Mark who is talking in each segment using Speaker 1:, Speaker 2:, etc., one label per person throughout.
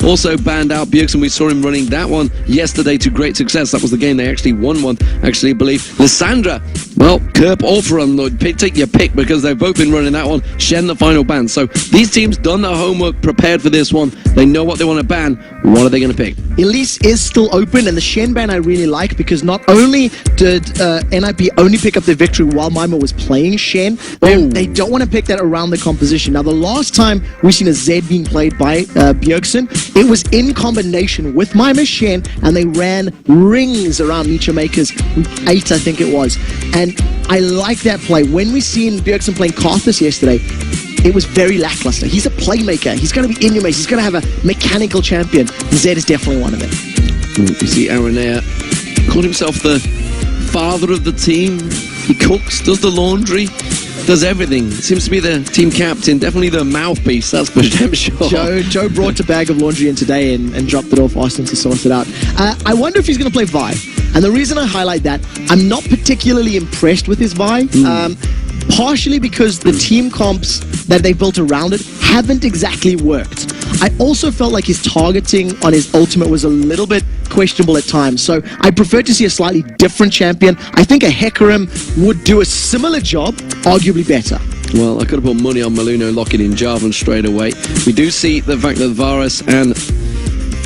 Speaker 1: also banned out Bjergsen. We saw him running that one yesterday to great success. That was the game they actually won one, actually, I believe. Lysandra, well, Kerp or From, take your pick, because they've both been running that one. Shen, the final ban. So these teams done their homework, prepared for this one. They know what they want to ban. What are they going to pick?
Speaker 2: Elise is still open, and the Shen ban I really like, because not only did NIP only pick up the victory while Mima was playing Shen, they don't want to pick that around the composition. Now, the last time we've seen a Zed being played by Bjergsen, it was in combination with Mima Shen, and they ran rings around Nietzsche Makers 8, I think it was. And I like that play. When we seen Bjergsen playing Karthus yesterday, it was very lackluster. He's a playmaker. He's going to be in your mace. He's going to have a mechanical champion. Zed is definitely one of them.
Speaker 1: You see Aaron there called himself the father of the team. He cooks, does the laundry, does everything. Seems to be the team captain, definitely the mouthpiece, that's for damn sure.
Speaker 2: Joe brought a bag of laundry in today and dropped it off, asked him to sort it out. I wonder if he's going to play Vi. And the reason I highlight that, I'm not particularly impressed with his Vi. Partially because the team comps that they built around it haven't exactly worked. I also felt like his targeting on his ultimate was a little bit questionable at times, so I prefer to see a slightly different champion. I think a Hecarim would do a similar job, arguably better.
Speaker 1: Well, I could have put money on Maluno locking in Jarvan straight away. We do see the fact that Varus and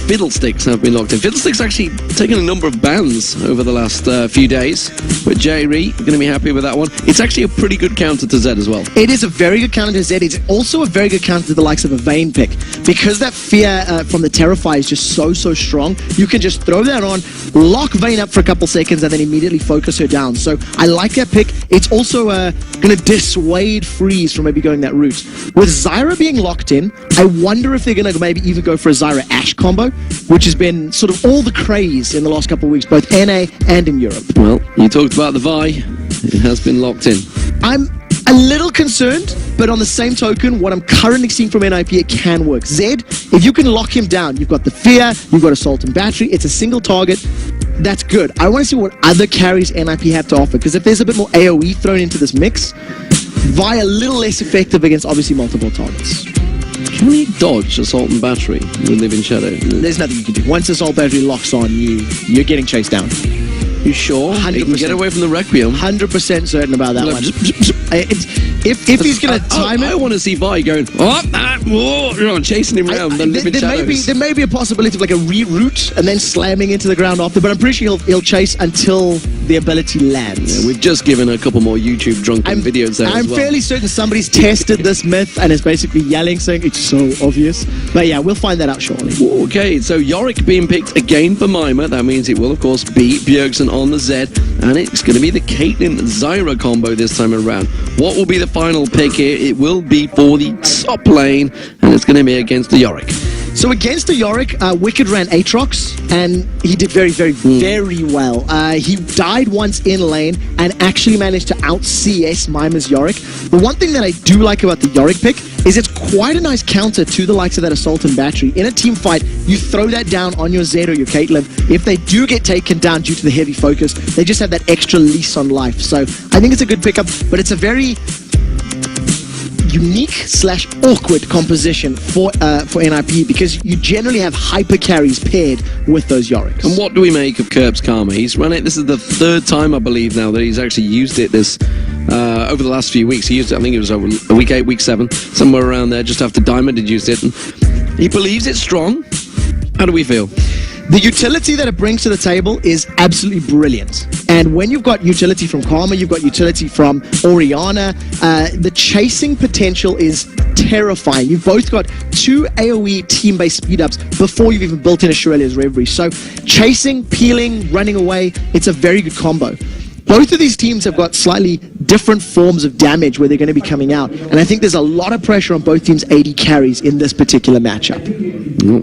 Speaker 1: Fiddlesticks have been locked in. Fiddlesticks actually taken a number of bans over the last few days, but Jerry going to be happy with that one. It's actually a pretty good counter to Zed as well.
Speaker 2: It is a very good counter to Zed. It's also a very good counter to the likes of a Vayne pick, because that fear from the Terrify is just so strong. You can just throw that on, lock Vayne up for a couple seconds, and then immediately focus her down. So I like that pick. It's also going to dissuade Freeze from maybe going that route. With Zyra being locked in, I wonder if they're going to maybe even go for a Zyra Ashe combo, which has been sort of all the craze in the last couple of weeks, both NA and in Europe.
Speaker 1: Well, you talked about the Vi. It has been locked in.
Speaker 2: I'm a little concerned, but on the same token, what I'm currently seeing from NIP, it can work. Zed, if you can lock him down, you've got the Fear, you've got Assault and Battery, it's a single target. That's good. I want to see what other carries NIP have to offer, because if there's a bit more AoE thrown into this mix, Vi a little less effective against obviously multiple targets.
Speaker 1: Can we dodge Assault and Battery with Live in Shadow?
Speaker 2: There's nothing you can do. Once Assault Battery locks on, you're getting chased down.
Speaker 1: You sure?
Speaker 2: 100%.
Speaker 1: He can get away from the Requiem.
Speaker 2: 100% certain about that one. If he's going to time it...
Speaker 1: I want to see Vi going, chasing him around.
Speaker 2: There may be a possibility of like a reroute and then slamming into the ground after, but I'm pretty sure he'll chase until the ability lands.
Speaker 1: Yeah, we've just given a couple more YouTube drunken videos there
Speaker 2: I'm fairly certain somebody's tested this myth and is basically yelling, saying it's so obvious. But yeah, we'll find that out shortly.
Speaker 1: Okay, so Yorick being picked again for Mima. That means it will, of course, be Bjergsen on the Zed, and it's going to be the Caitlyn-Zyra combo this time around. What will be the final pick here? It will be for the top lane, and it's going to be against the Yorick.
Speaker 2: So against the Yorick, Wicked ran Aatrox, and he did very well. He died once in lane and actually managed to out-CS Mima's Yorick. The one thing that I do like about the Yorick pick is it's quite a nice counter to the likes of that Assault and Battery. In a team fight, you throw that down on your Zed or your Caitlyn. If they do get taken down due to the heavy focus, they just have that extra leash on life. So I think it's a good pickup, but it's a very unique/awkward composition for NIP, because you generally have hyper carries paired with those Yoricks.
Speaker 1: And what do we make of Kerp's Karma? He's run it. This is the third time, I believe, now that he's actually used it this over the last few weeks. He used it, I think it was over week 8, week 7, somewhere around there, just after Diamond had used it. And he believes it's strong. How do we feel?
Speaker 2: The utility that it brings to the table is absolutely brilliant. And when you've got utility from Karma, you've got utility from Orianna, the chasing potential is terrifying. You've both got 2 AoE team-based speed-ups before you've even built in Aurelia's Reverie. So chasing, peeling, running away, it's a very good combo. Both of these teams have got slightly different forms of damage where they're going to be coming out. And I think there's a lot of pressure on both teams' AD carries in this particular matchup.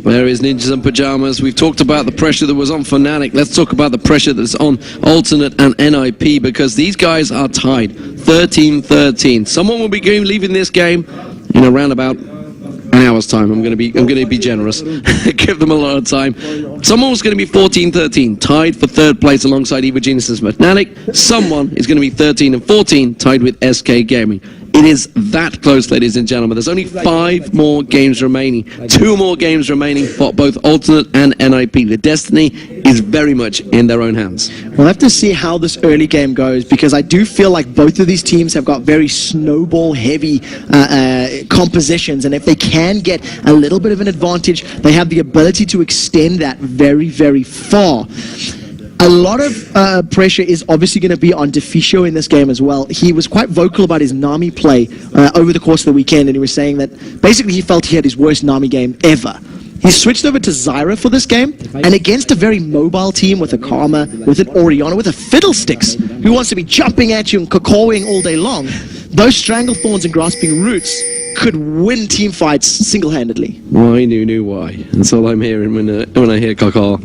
Speaker 1: There is Ninjas and Pajamas. We've talked about the pressure that was on Fnatic. Let's talk about the pressure that's on Alternate and NIP, because these guys are tied 13-13. Someone will be leaving this game in around about an hour's time. I'm going to be generous. Give them a lot of time. Someone was going to be 14-13, tied for third place alongside Eva Genius and Fnatic. Someone is going to be 13-14, tied with SK Gaming. It is that close, ladies and gentlemen. There's only 5 more games remaining. 2 more games remaining for both Alternate and NIP. The destiny is very much in their own hands.
Speaker 2: We'll have to see how this early game goes, because I do feel like both of these teams have got very snowball-heavy compositions, and if they can get a little bit of an advantage, they have the ability to extend that very, very far. A lot of pressure is obviously going to be on Deficio in this game as well. He was quite vocal about his Nami play over the course of the weekend, and he was saying that basically he felt he had his worst Nami game ever. He switched over to Zyra for this game, and against a very mobile team with a Karma, with an Orianna, with a Fiddlesticks, who wants to be jumping at you and cacawing all day long, those Stranglethorns and Grasping Roots could win team fights single-handedly.
Speaker 1: Why, Nunu, why? That's all I'm hearing when I hear Kakar.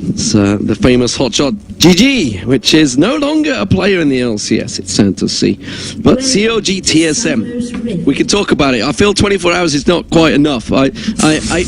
Speaker 1: It's the famous hotshot GG, which is no longer a player in the LCS, it's sad to see. But COG TSM, we can talk about it. I feel 24 hours is not quite enough. I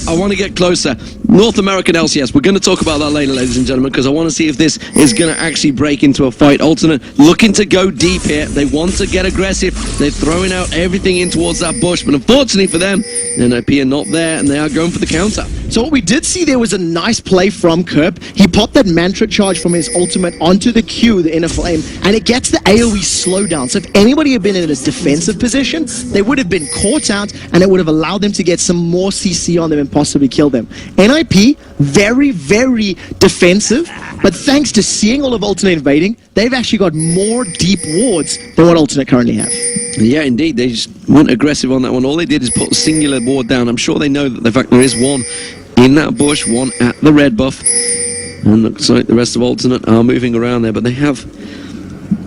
Speaker 1: want to get closer. North American LCS, we're going to talk about that later, ladies and gentlemen, because I want to see if this is going to actually break into a fight. Alternate looking to go deep here. They want to get aggressive. They're throwing out everything in towards that bush, but unfortunately for them, NIP are not there, and they are going for the counter.
Speaker 2: So what we did see there was a nice play from Kerp. He popped that Mantra charge from his ultimate onto the Q, the inner flame, and it gets the AoE slowdown. So if anybody had been in a defensive position, they would have been caught out, and it would have allowed them to get some more CC on them and possibly kill them. NIP, very, very defensive, but thanks to seeing all of Alternate invading, they've actually got more deep wards than what Alternate currently have.
Speaker 1: Yeah, indeed. They just weren't aggressive on that one. All they did is put a singular ward down. I'm sure they know that the fact there is one in that bush, one at the red buff. And looks like the rest of Alternate are moving around there, but they have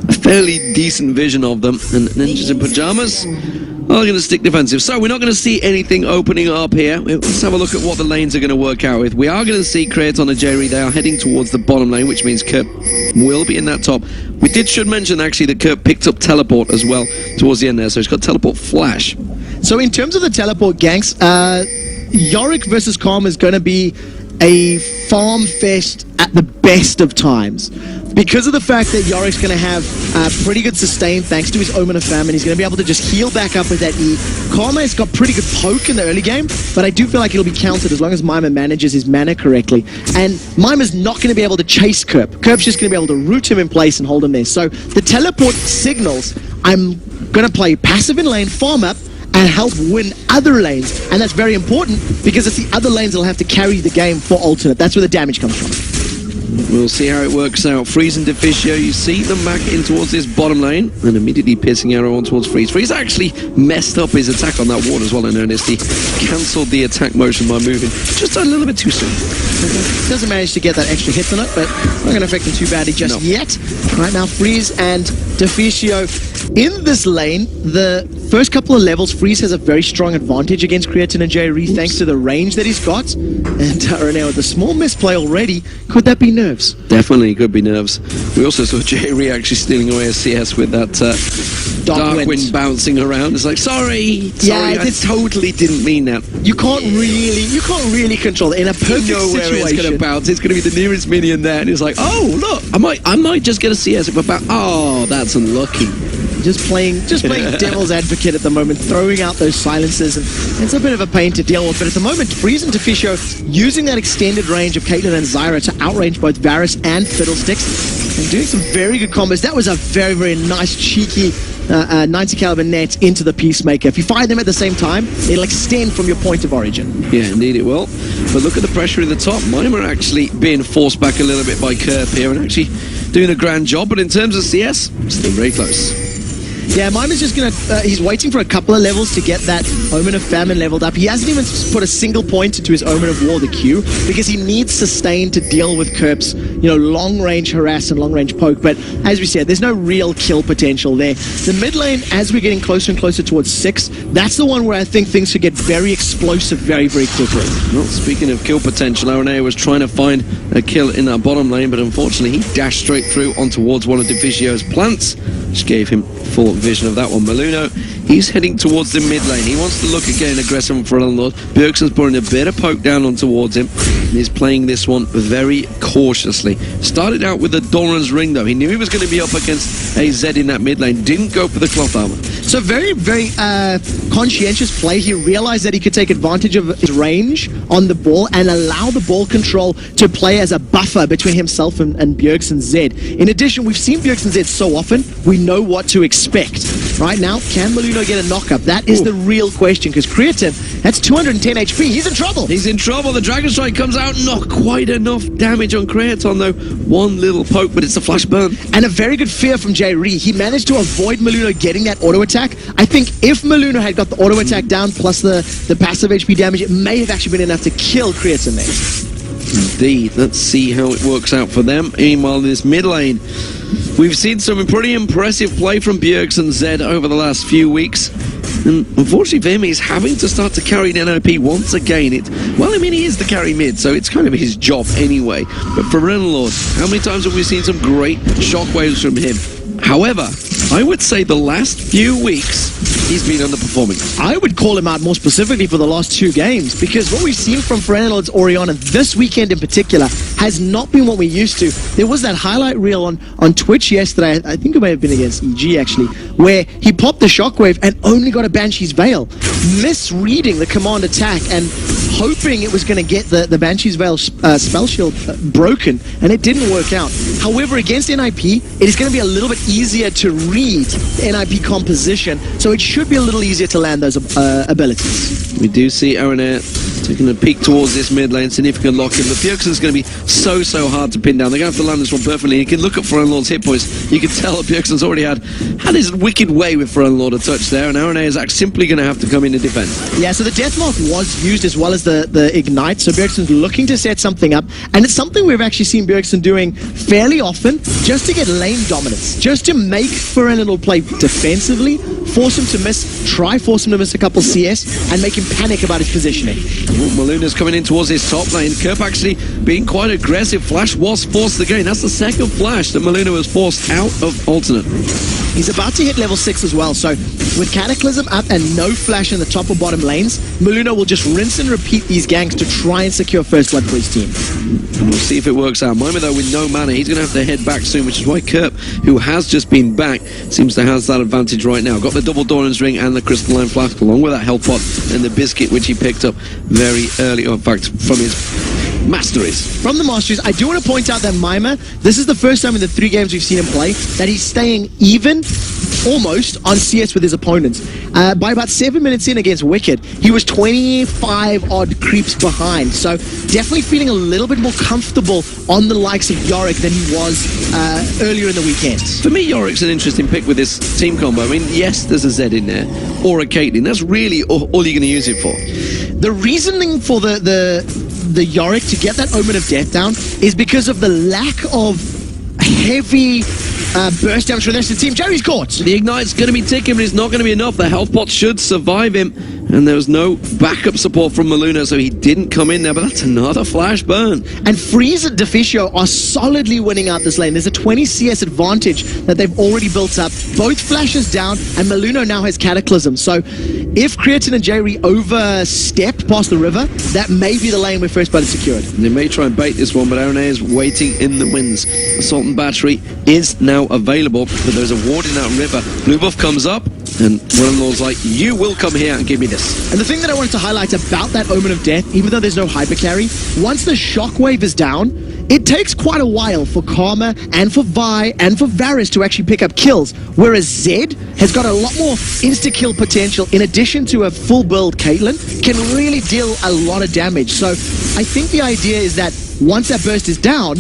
Speaker 1: a fairly decent vision of them. And Ninjas in Pajamas are going to stick defensive. So we're not going to see anything opening up here. Let's have a look at what the lanes are going to work out with. We are going to see Kraton and Jerry. They are heading towards the bottom lane, which means Kurt will be in that top. We should mention actually that Kurt picked up teleport as well towards the end there, so he's got teleport flash.
Speaker 2: So in terms of the teleport ganks, Yorick versus Calm is going to be a farm fest at the best of times. Because of the fact that Yorick's going to have pretty good sustain thanks to his Omen of Famine, he's going to be able to just heal back up with that E. Karma's got pretty good poke in the early game, but I do feel like it'll be countered as long as Mima manages his mana correctly. And Mima's not going to be able to chase Kerp. Kerp's just going to be able to root him in place and hold him there. So the teleport signals, I'm going to play passive in lane, farm up, and help win other lanes. And that's very important because it's the other lanes that'll have to carry the game for Alternate. That's where the damage comes from.
Speaker 1: We'll see how it works out. Freeze and Deficio, you see them back in towards this bottom lane, and immediately piercing arrow on towards Freeze. Freeze actually messed up his attack on that ward as well in earnest. He cancelled the attack motion by moving just a little bit too soon.
Speaker 2: Doesn't manage to get that extra hit on it, but not going to affect him too badly just yet. Right now, Freeze and Deficio in this lane. The first couple of levels, Freeze has a very strong advantage against Creatine and Jerry thanks to the range that he's got. And Renee with a small misplay already. Could that be nerves?
Speaker 1: Definitely could be nerves. We also saw Jerry actually stealing away a CS with that Dark Wind bouncing around. It's like, sorry, I totally didn't mean that.
Speaker 2: You can't really control it in a perfect situation.
Speaker 1: Where it's going to bounce. It's going to be the nearest minion there, and it's like, oh look, I might just get a CS if I bounce. Oh, that's unlucky.
Speaker 2: Just playing devil's advocate at the moment, throwing out those silences, and it's a bit of a pain to deal with. But at the moment, Freeze and Deficio using that extended range of Caitlyn and Zyra to outrange both Varus and Fiddlesticks, and doing some very good combos. That was a very, very nice, cheeky 90 caliber net into the Peacemaker. If you fire them at the same time, it'll extend from your point of origin.
Speaker 1: Yeah, indeed it will. But look at the pressure in the top. Mima actually being forced back a little bit by Kerp here and actually doing a grand job. But in terms of CS, still very close.
Speaker 2: Yeah, Mima's just going to... he's waiting for a couple of levels to get that Omen of Famine leveled up. He hasn't even put a single point into his Omen of War, the Q, because he needs sustain to deal with Kerp's, long-range harass and long-range poke. But as we said, there's no real kill potential there. The mid lane, as we're getting closer and closer towards 6, that's the one where I think things could get very explosive very, very quickly.
Speaker 1: Well, speaking of kill potential, Aranea was trying to find a kill in that bottom lane, but unfortunately he dashed straight through on towards one of Deficio's plants, which gave him full vision of that one. Maluno, He's heading towards the mid lane. He wants to look again aggressive on Frontline. Bjergsen's putting a bit of poke down on towards him. And he's playing this one very cautiously. Started out with the Doran's Ring though. He knew he was going to be up against AZ in that mid lane. Didn't go for the cloth armor.
Speaker 2: So very, very conscientious play. He realized that he could take advantage of his range on the ball and allow the ball control to play as a buffer between himself and Bjergsen Z. In addition, we've seen Bjergsen Z so often, we know what to expect. Right now, can Maluno get a knockup? That is the real question, because Creatine, that's 210 HP. He's in trouble.
Speaker 1: He's in trouble. The Dragon Strike comes out. Not quite enough damage on Creatine, though. One little poke, but it's a flash burn.
Speaker 2: And a very good fear from J-Ree. He managed to avoid Maluno getting that auto attack. I think if Maluno had got the auto attack down, plus the passive HP damage, it may have actually been enough to kill Creatine there.
Speaker 1: Indeed. Let's see how it works out for them. Meanwhile, in this mid lane, we've seen some pretty impressive play from Bjergsen Z over the last few weeks. And unfortunately for him, he's having to start to carry the NIP once again. Well, I mean, he is the carry mid, so it's kind of his job anyway. But for Renlord, how many times have we seen some great shockwaves from him? However, I would say the last few weeks, he's been underperforming.
Speaker 2: I would call him out more specifically for the last 2 games, because what we've seen from Fernand's Orion this weekend in particular has not been what we used to. There was that highlight reel on Twitch yesterday, I think it may have been against EG actually, where he popped the shockwave and only got a Banshee's Veil, misreading the command attack and hoping it was going to get the Banshee's Veil spell shield broken, and it didn't work out. However, against NIP, it is going to be a little bit easier to read the NIP composition, so it should be a little easier to land those abilities.
Speaker 1: We do see Aronair taking a peek towards this mid lane, significant lock-in, but Bjergsen's going to be so hard to pin down. They're going to have to land this one perfectly. You can look at Frontline's hit points. You can tell that Bjergsen's already had his wicked way with Frontline a touch there, and Aronair is simply going to have to come in and defend.
Speaker 2: Yeah, so the Deathmark was used as well as the Ignite, so Bjergsen's looking to set something up, and it's something we've actually seen Bjergsen doing fairly often, just to get lane dominance, just to make Frontline play defensively, force him to miss, force him to miss a couple CS, and make him panic about his positioning.
Speaker 1: Maluna's coming in towards his top lane. Kerp actually being quite aggressive. Flash was forced again. That's the second flash that Maluna was forced out of alternate.
Speaker 2: He's about to hit level 6 as well, so with Cataclysm up and no flash in the top or bottom lanes, Maluna will just rinse and repeat these ganks to try and secure first blood for his team.
Speaker 1: And we'll see if it works out. Mima, though, with no mana, he's going to have to head back soon, which is why Kerp, who has just been back, seems to have that advantage right now. Got the double Doran's Ring and the Crystalline Flask, along with that health pot and the biscuit, which he picked up very early, in fact, from his masteries.
Speaker 2: From the masteries, I do want to point out that Mima, this is the first time in the 3 games we've seen him play that he's staying even, almost, on CS with his opponents. By about 7 minutes in against Wicked, he was 25 odd creeps behind, so definitely feeling a little bit more comfortable on the likes of Yorick than he was earlier in the weekend.
Speaker 1: For me, Yorick's an interesting pick with this team combo. I mean, yes, there's a Z in there, or a Caitlyn. That's really all you're going to use it for.
Speaker 2: The reasoning for the Yorick to get that Omen of Death down is because of the lack of heavy burst damage from the rest of the team. Jerry's caught.
Speaker 1: The Ignite's going to be ticking, but it's not going to be enough. The health pot should survive him, and there was no backup support from Maluna, so he didn't come in there, but that's another flash burn.
Speaker 2: And Freeze and Deficio are solidly winning out this lane. There's a 20 CS advantage that they've already built up. Both flashes down, and Maluno now has Cataclysm. So if Creatine and J-Ree overstepped past the river, that may be the lane where first blood is secured.
Speaker 1: They may try and bait this one, but Aronair is waiting in the winds. Assault and Battery is now available, but there's a ward in that river. Blue buff comes up, and Lord's like, you will come here and give me this.
Speaker 2: And the thing that I wanted to highlight about that Omen of Death, even though there's no hyper carry, once the shockwave is down, it takes quite a while for Karma and for Vi and for Varus to actually pick up kills, whereas Zed has got a lot more insta-kill potential in addition to a full build Caitlyn, can really deal a lot of damage. So I think the idea is that once that burst is down,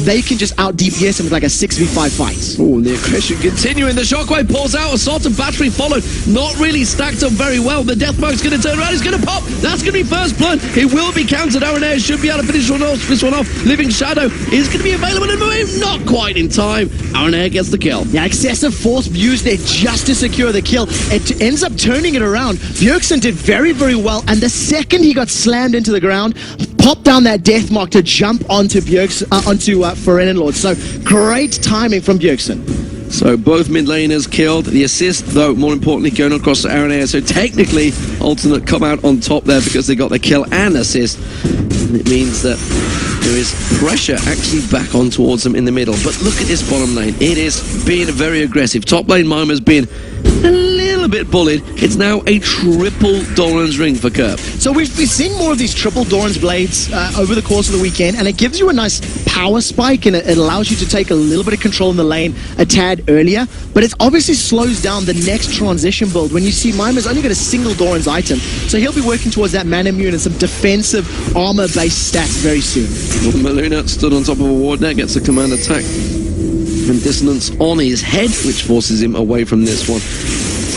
Speaker 2: they can just out-DPS him with like a 6v5 fight.
Speaker 1: Oh, the aggression continuing. The shockwave pulls out. Assault and Battery followed. Not really stacked up very well. The Deathmark's going to turn around. He's going to pop. That's going to be first blood. It will be countered. Aronair should be able to finish this one off. Living Shadow is going to be available in the move. Not quite in time. Aronair gets the kill.
Speaker 2: Yeah, excessive force used there just to secure the kill. It ends up turning it around. Bjergsen did very, very well. And the second he got slammed into the ground, popped down that Deathmark to jump onto Bjergsen, onto Foreign Lord. So great timing from Bjergsen.
Speaker 1: So both mid laners killed. The assist, though, more importantly, going across to RNA. So technically, Alternate come out on top there because they got the kill and assist. And it means that there is pressure actually back on towards them in the middle. But look at this bottom lane. It is being very aggressive. Top lane Mimer's been a little bit bullied. It's now a triple Doran's ring for Kerp.
Speaker 2: So we've seen more of these triple Doran's blades over the course of the weekend, and it gives you a nice power spike, and it allows you to take a little bit of control in the lane a tad earlier, but it obviously slows down the next transition build when you see Mimer's only got a single Doran's item, so he'll be working towards that mana immune and some defensive armor-based stats very soon.
Speaker 1: Maluna stood on top of a ward net, gets a command attack and dissonance on his head, which forces him away from this one.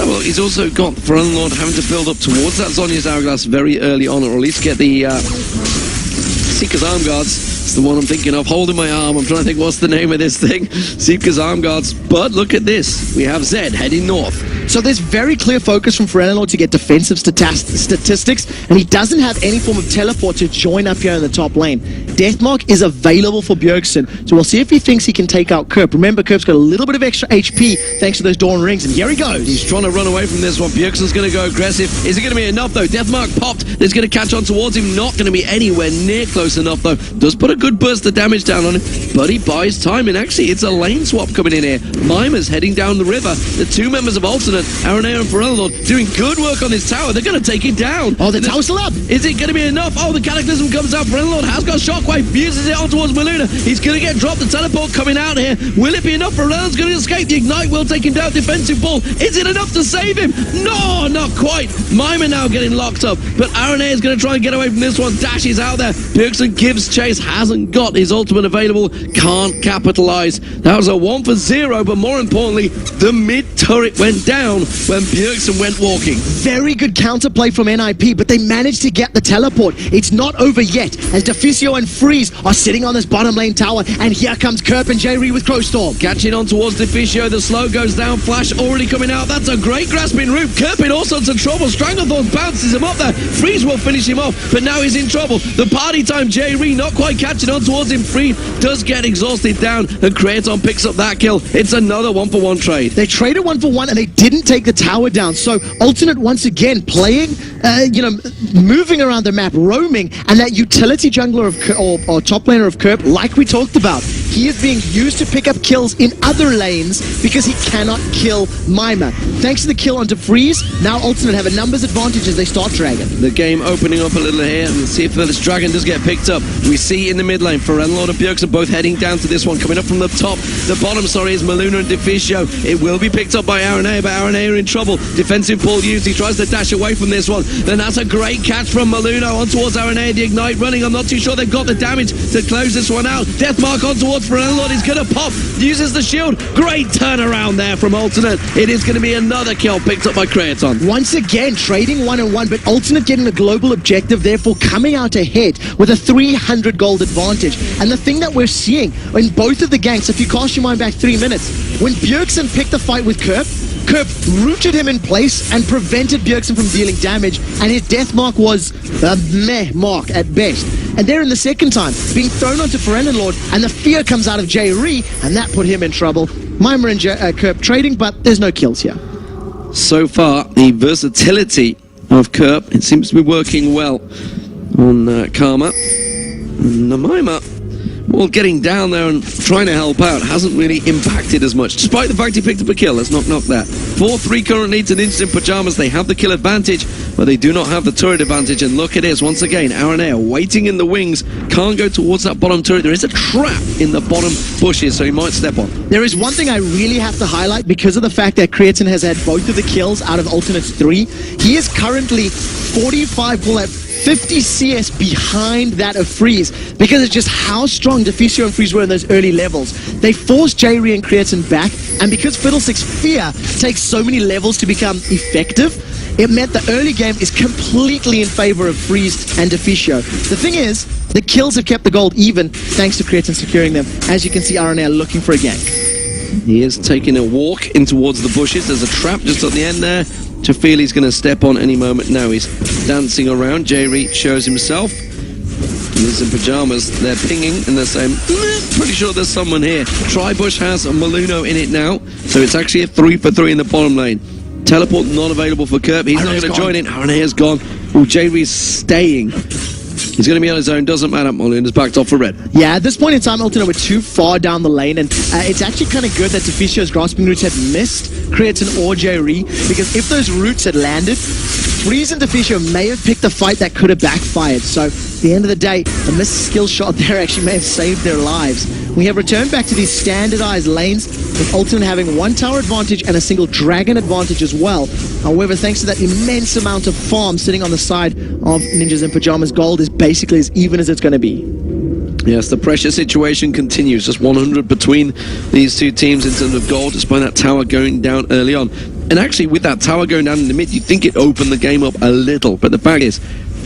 Speaker 1: Well, he's also got Lord having to build up towards that Zhonya's Hourglass very early on, or at least get the Seeker's Arm Guards. It's the one I'm thinking of, holding my arm. I'm trying to think what's the name of this thing. Seeker's Arm Guards. But look at this. We have Zed heading north.
Speaker 2: So there's very clear focus from Lord to get defensive statistics, and he doesn't have any form of teleport to join up here in the top lane. Deathmark is available for Bjergsen, so we'll see if he thinks he can take out Kerp. Remember, Kerp's got a little bit of extra HP thanks to those Dawn Rings, and here he goes.
Speaker 1: He's trying to run away from this one. Bjergsen's going to go aggressive. Is it going to be enough, though? Deathmark popped. It's going to catch on towards him. Not going to be anywhere near close enough, though. Does put a good burst of damage down on him, but he buys time, and actually, it's a lane swap coming in here. Mimer's heading down the river. The two members of Alternate, Aranea and Lord, doing good work on this tower. They're going to take it down.
Speaker 2: Oh, the tower's still up.
Speaker 1: Is it going to be enough? Oh, the Cataclysm comes out. Lord has got Shockwave, fuses it on towards Maluna. He's going to get dropped. The teleport coming out here. Will it be enough? Lord's going to escape. The Ignite will take him down. Defensive ball. Is it enough to save him? No, not quite. Mimer now getting locked up, but Aranea is going to try and get away from this one. Dashes out there. Bjergsen gives chase. Hasn't got his ultimate available. Can't capitalize. That was a 1 for 0, but more importantly, the mid turret went down when Bjergsen went walking.
Speaker 2: Very good counterplay from NIP, but they managed to get the teleport. It's not over yet, as Deficio and Freeze are sitting on this bottom lane tower, and here comes Kerp and J-Ree with Crowstorm.
Speaker 1: Catching on towards Deficio, the slow goes down, Flash already coming out. That's a great grasping root. Kerp in all sorts of trouble. Stranglethorn bounces him up there. Freeze will finish him off, but now he's in trouble. The party time, J-Ree not quite catching on towards him. Freeze does get exhausted down, and Kraton picks up that kill. It's another 1-for-1 trade.
Speaker 2: They traded 1-for-1, and they didn't take the tower down. So Alternate once again playing, moving around the map, roaming, and that utility jungler or top laner of Kerp, like we talked about, he is being used to pick up kills in other lanes because he cannot kill Mimer. Thanks to the kill onto Freeze, now Alternate have a numbers advantage as they start Dragon.
Speaker 1: The game opening up a little here, and see if this Dragon does get picked up. We see in the mid lane, Lord and Bjergsen both heading down to this one, coming up from the top. The bottom, is Maluna and Deficio. It will be picked up by Aranea, but Aranea are in trouble. Defensive pull used. He tries to dash away from this one. Then that's a great catch from Maluna on towards Aranea. The Ignite running. I'm not too sure they've got the damage to close this one out. Deathmark on towards Lord. He's going to pop. Uses the shield. Great turnaround there from Alternate. It is going to be another kill picked up by Kraton.
Speaker 2: Once again, trading 1-on-1, but Alternate getting a global objective, therefore coming out ahead with a 300 gold advantage. And the thing that we're seeing in both of the ganks, if you cast your mind back 3 minutes, when Bjergsen picked the fight with Kerp rooted him in place and prevented Bjergsen from dealing damage, and his death mark was a meh mark at best. And there in the second time, being thrown onto Lord, and the fear comes out of J-Ree, and that put him in trouble. Mimer and Kerp trading, but there's no kills here.
Speaker 1: So far, the versatility of Kerp, it seems to be working well on Karma. And Mimer, well, getting down there and trying to help out hasn't really impacted as much, despite the fact he picked up a kill. Let's not knock that. 4-3 currently to Ninjas in Pajamas. They have the kill advantage, but they do not have the turret advantage. And look at this, once again, Aranea waiting in the wings, can't go towards that bottom turret. There is a trap in the bottom bushes, so he might step on.
Speaker 2: There is one thing I really have to highlight because of the fact that Kraton has had both of the kills out of Alternate's 3. He is currently 50 CS behind that of Freeze because it's just how strong Deficio and Freeze were in those early levels. They forced J-Ree and Kraton back, and because Fiddlestick's fear takes so many levels to become effective, it meant the early game is completely in favor of Freeze and Deficio. The thing is, the kills have kept the gold even thanks to Kraton securing them. As you can see, Aranea looking for a gank.
Speaker 1: He is taking a walk in towards the bushes. There's a trap just at the end there to feel he's going to step on any moment now. He's dancing around. J-Ree shows himself. He's in pajamas. They're pinging and they're saying, pretty sure there's someone here. Tribush has a Maluno in it now, so it's actually a 3-for-3 in the bottom lane. Teleport not available for Kerp. He's not going to join in. Arena's gone. Oh, JV's staying. He's going to be on his own, doesn't matter. Maluno's backed off for red.
Speaker 2: Yeah, at this point in time, Ultimate were too far down the lane, and it's actually kind of good that Deficio's grasping roots had missed Creatine or Jerry, because if those roots had landed, Freeze and Deficio may have picked a fight that could have backfired. So, at the end of the day, a missed skill shot there actually may have saved their lives. We have returned back to these standardized lanes, with Ultimate having one tower advantage and a single dragon advantage as well. However, thanks to that immense amount of farm sitting on the side of Ninjas in Pajamas, gold is basically as even as it's going to be.
Speaker 1: Yes, the pressure situation continues. Just 100 between these two teams in terms of gold, despite that tower going down early on. And actually, with that tower going down in the mid, you'd think it opened the game up a little. But the fact is,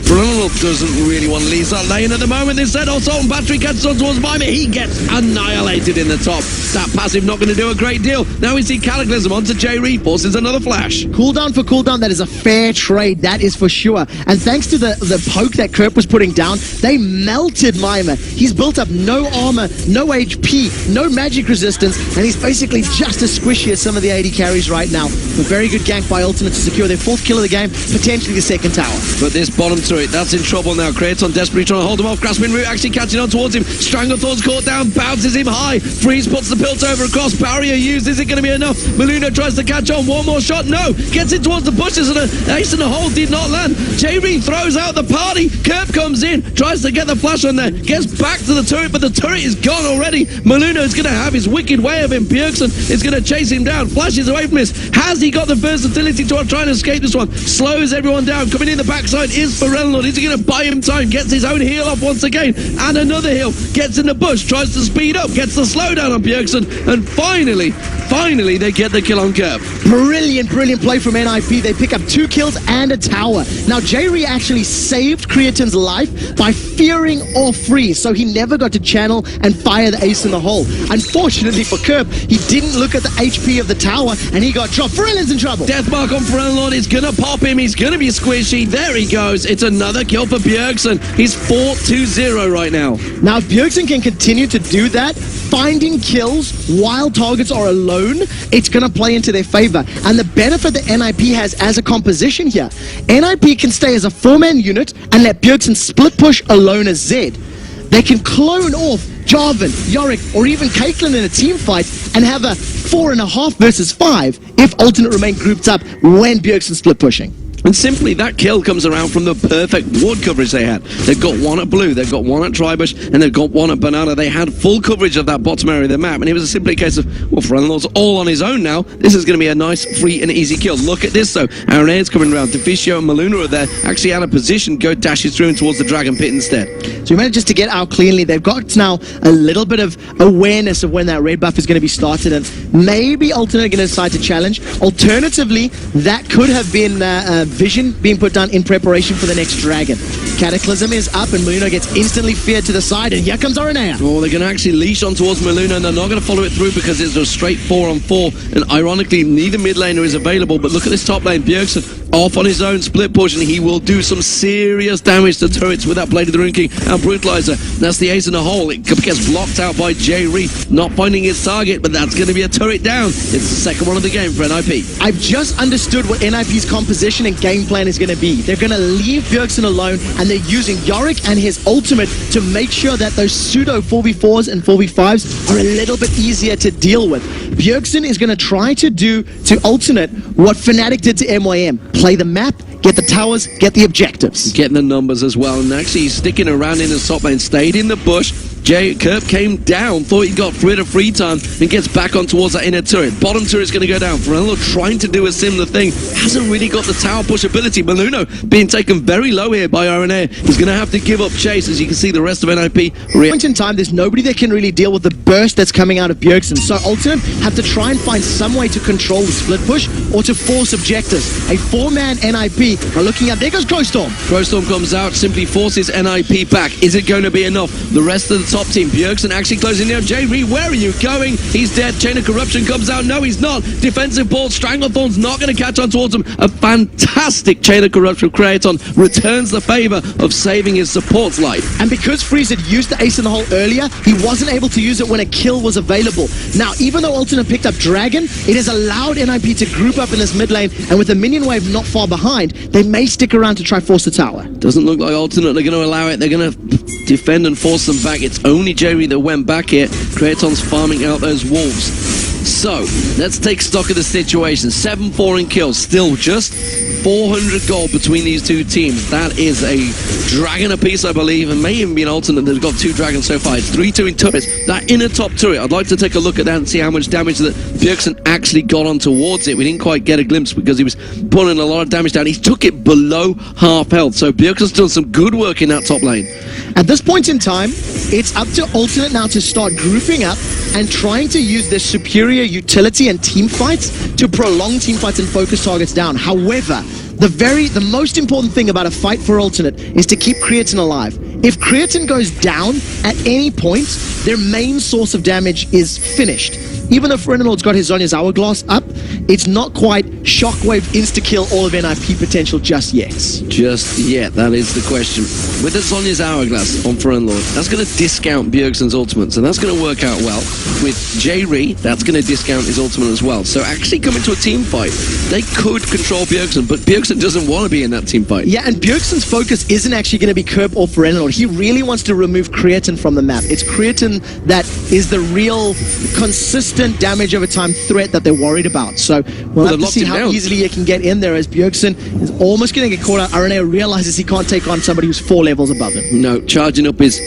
Speaker 1: Brunel doesn't really want to leave that lane at the moment. Instead, Assault and Battery gets on towards Mimer. He gets annihilated in the top. That passive not going to do a great deal. Now we see Cataclysm onto J-Reed, forces another flash.
Speaker 2: Cooldown for cooldown, that is a fair trade, that is for sure. And thanks to the poke that Kerp was putting down, they melted Mimer. He's built up no armor, no HP, no magic resistance, and he's basically just as squishy as some of the AD carries right now. A very good gank by Ultimate to secure their 4th kill of the game, potentially the 2nd tower.
Speaker 1: But this bottom turret, that's in trouble now. Kraton desperately trying to hold him off. Grasping Root actually catching on towards him. Stranglethorn's caught down, bounces him high. Freeze puts the pilt over across. Barrier used. Is it going to be enough? Maluno tries to catch on. One more shot. No. Gets in towards the bushes and an ace in the hole did not land. J-Reed throws out the party. Kerp comes in. Tries to get the flash on there. Gets back to the turret, but the turret is gone already. Maluno's going to have his wicked way of him. Bjergsen is going to chase him down. Flashes away from this. Has he got the versatility to try and escape this one? Slows everyone down. Coming in the backside is Forelnord. Is he going to buy him time? Gets his own heal off once again. And another heal. Gets in the bush. Tries to speed up. Gets the slowdown on Bjergsen. And finally they get the kill on Kerp.
Speaker 2: Brilliant play from NIP. They pick up 2 kills and a tower. Now, J-Reed actually saved Creatine's life by fearing off Freeze, so he never got to channel and fire the ace in the hole. Unfortunately for Kerp, he didn't look at the HP of the tower, and he got dropped. Forelnord's in trouble.
Speaker 1: Deathmark on Forelnord is going to pop him. He's going to be squishy. There he goes. It's another kill for Bjergsen. He's 4-2-0 right now.
Speaker 2: Now, if Bjergsen can continue to do that, finding kills while targets are alone, it's going to play into their favor. And the benefit that NIP has as a composition here, NIP can stay as a 4-man unit and let Bjergsen split push alone as Zed. They can clone off Jarvan, Yorick, or even Caitlyn in a team fight and have a 4.5 versus 5 if Alternate remain grouped up when Bjergsen's split pushing.
Speaker 1: And simply, that kill comes around from the perfect ward coverage they had. They've got one at blue, they've got one at Tribush, and they've got one at banana. They had full coverage of that bottom area of the map, and it was simply a case of, well, Forelnord's all on his own now. This is going to be a nice, free, and easy kill. Look at this, though. Arena's coming around. Deficio and Maluno are there, actually out of position. Go dashes through and towards the Dragon Pit instead.
Speaker 2: So we managed just to get out cleanly. They've got now a little bit of awareness of when that red buff is going to be started, and maybe Alternate are going to decide to challenge. Alternatively, that could have been vision being put down in preparation for the next dragon. Cataclysm is up and Maluno gets instantly feared to the side, and here comes Arenea.
Speaker 1: Oh, they're going to actually leash on towards Maluno, and they're not going to follow it through because it's a straight 4-on-4, and ironically neither mid laner is available. But look at this top lane. Bjergsen off on his own split push, and he will do some serious damage to turrets with that Blade of the Rune King and Brutalizer. That's the ace in the hole. It gets blocked out by J-Reed, not finding his target, but that's going to be a turret down. It's the second one of the game for NIP.
Speaker 2: I've just understood what NIP's composition and game plan is going to be. They're going to leave Bjergsen alone, and they're using Yorick and his ultimate to make sure that those pseudo 4v4s and 4v5s are a little bit easier to deal with. Bjergsen is going to try to do to Alternate what Fnatic did to MYM. Play the map, get the towers, get the objectives.
Speaker 1: Getting the numbers as well, and actually he's sticking around in the top lane, stayed in the bush. Kerp came down, thought he got rid of free time, and gets back on towards that inner turret. Bottom turret's going to go down. Forelnord trying to do a similar thing. Hasn't really got the tower push ability. Maluno being taken very low here by Arenea. He's going to have to give up chase, as you can see the rest of NIP.
Speaker 2: Point in time, there's nobody that can really deal with the burst that's coming out of Bjergsen. So Alternate have to try and find some way to control the split push or to force objectives. A 4-man NIP are looking at. There goes Crowstorm.
Speaker 1: Crowstorm comes out, simply forces NIP back. Is it going to be enough? The rest of the top top team. Bjergsen actually closing now. J-Ree, where are you going? He's dead. Chain of Corruption comes out. No, he's not. Defensive ball. Stranglethorn's not going to catch on towards him. A fantastic Chain of Corruption. Kraton returns the favor of saving his support's life.
Speaker 2: And because Freeze had used the ace in the hole earlier, he wasn't able to use it when a kill was available. Now, even though Alternate picked up Dragon, it has allowed NIP to group up in this mid lane, and with the minion wave not far behind, they may stick around to try force the tower.
Speaker 1: Doesn't look like Alternate are going to allow it. They're going to defend and force them back. It's only Jerry that went back here. Kraton's farming out those wolves. So, let's take stock of the situation. 7-4 in kills. Still just 400 gold between these two teams. That is a dragon apiece, I believe, and may even be an Alternate that's got 2 dragons so far. It's 3-2 in turrets. That inner top turret, I'd like to take a look at that and see how much damage that Bjergsen actually got on towards it. We didn't quite get a glimpse because he was pulling a lot of damage down. He took it below half health, so Bjergsen's done some good work in that top lane.
Speaker 2: At this point in time, it's up to Alternate now to start grouping up and trying to use their superior utility and team fights to prolong team fights and focus targets down. However, the most important thing about a fight for Alternate is to keep Creatine alive. If Creatine goes down at any point, their main source of damage is finished. Even though Ferenalord's got his Zhonya's Hourglass up, it's not quite Shockwave insta-kill all of NIP potential just yet.
Speaker 1: Just yet, that is the question. With the Zhonya's Hourglass on Ferenalord, that's going to discount Bjergsen's ultimate, so that's going to work out well. With J-Ree, that's going to discount his ultimate as well. So actually coming to a team fight, they could control Bjergsen, but Bjergsen doesn't want to be in that team fight.
Speaker 2: Yeah, and Bjergsen's focus isn't actually going to be Curb or Ferenalord. He really wants to remove Creatine from the map. It's Creatine that is the real consistent damage over time threat that they're worried about. So we'll have to see how easily he can get in there, as Bjergsen is almost going to get caught out. RNA realizes he can't take on somebody who's 4 levels above him.
Speaker 1: No, charging up his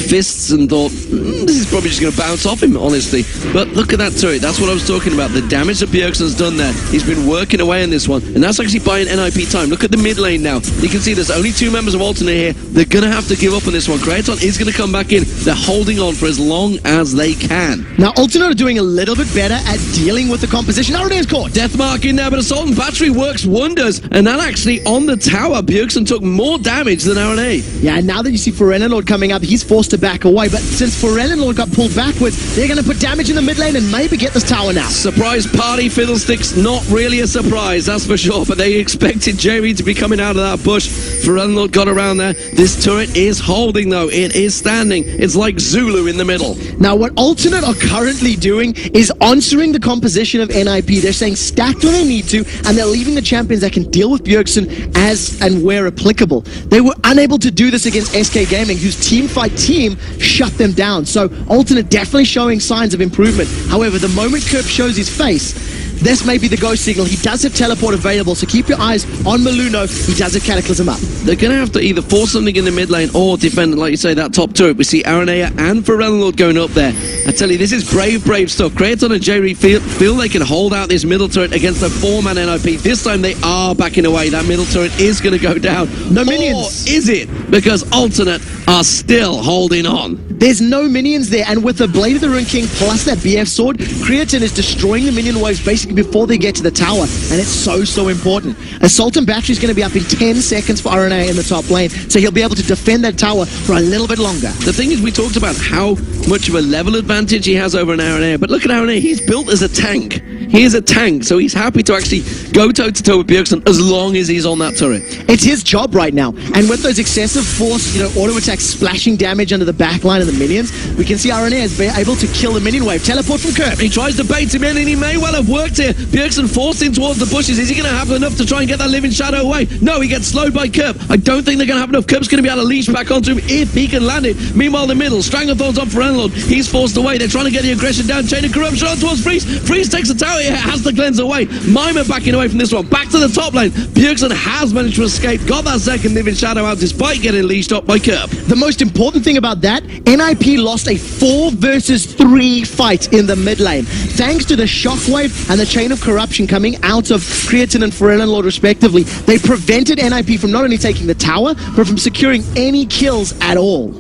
Speaker 1: fists and thought, this is probably just going to bounce off him, honestly. But look at that turret. That's what I was talking about. The damage that Bjergsen's done there. He's been working away on this one, and that's actually buying NIP time. Look at the mid lane now. You can see there's only 2 members of Alternate here. They're going to have to give up on this one. Kraton is going to come back in. They're holding on for as long as they can.
Speaker 2: Now, Alternate are doing a little bit better at dealing with the composition. RNA is caught.
Speaker 1: Deathmark in there, but Assault and Battery works wonders. And that actually, on the tower, Bjergsen took more damage than RNA.
Speaker 2: Yeah, and now that you see Ferenalord coming up, he's forced to back away. But since Ferenalord got pulled backwards, they're going to put damage in the mid lane and maybe get this tower now.
Speaker 1: Surprise party, Fiddlesticks. Not really a surprise, that's for sure. But they expected Jerry to be coming out of that bush. Ferenalord got around there. This turret is holding, though. It is standing. It's like Zulu in the middle.
Speaker 2: Now, what Alternate are currently doing is answering the composition of NIP. They're saying stack when they need to, and they're leaving the champions that can deal with Bjergsen as and where applicable. They were unable to do this against SK Gaming, whose teamfight team shut them down. So Alternate definitely showing signs of improvement. However, the moment Kerp shows his face, this may be the go signal. He does have teleport available, so keep your eyes on Maluno. He does have Cataclysm up.
Speaker 1: They're going to have to either force something in the mid lane or defend, like you say, that top turret. We see Aranea and Ferenalord going up there. I tell you, this is brave stuff. Kraton and Jerry feel they can hold out this middle turret against a 4-man NIP. This time they are backing away. That middle turret is going to go down.
Speaker 2: No minions.
Speaker 1: Or is it? Because Alternate are still holding on.
Speaker 2: There's no minions there, and with the Blade of the Rune King plus that BF sword, Creatine is destroying the minion waves basically before they get to the tower, and it's so important. Assault and Battery is going to be up in 10 seconds for RNA in the top lane, so he'll be able to defend that tower for a little bit longer.
Speaker 1: The thing is, we talked about how much of a level advantage he has over an RNA, but look at RNA, he's built as a tank. He is a tank, so he's happy to actually go toe-to-toe with Bjergsen as long as he's on that turret.
Speaker 2: It's his job right now, and with those excessive force, auto attacks splashing damage under the back line of the minions, we can see RNA is able to kill the minion wave. Teleport from Kerp.
Speaker 1: He tries to bait him in, and he may well have worked here. Bjergsen forced him towards the bushes. Is he going to have enough to try and get that Living Shadow away? No, he gets slowed by Kerp. I don't think they're going to have enough. Kerp's going to be able to leash back onto him if he can land it. Meanwhile, the middle, Stranglethorn's on Ferenalord. He's forced away. They're trying to get the aggression down. Chain of Corruption on towards Freeze. Freeze takes the tower. He has to cleanse away. Mimer backing away from this one. Back to the top lane. Bjergsen has managed to escape. Got that second Living Shadow out despite getting leashed up by Kerp.
Speaker 2: The most important thing about that, NIP lost a 4 versus 3 fight in the mid lane. Thanks to the Shockwave and the Chain of Corruption coming out of Creatine and Ferenalord respectively, they prevented NIP from not only taking the tower, but from securing any kills at all.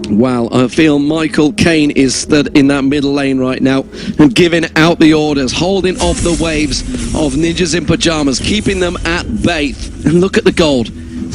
Speaker 1: Wow, I feel Michael Caine is stood in that middle lane right now and giving out the orders, holding off the waves of ninjas in pajamas, keeping them at bay. And look at the gold.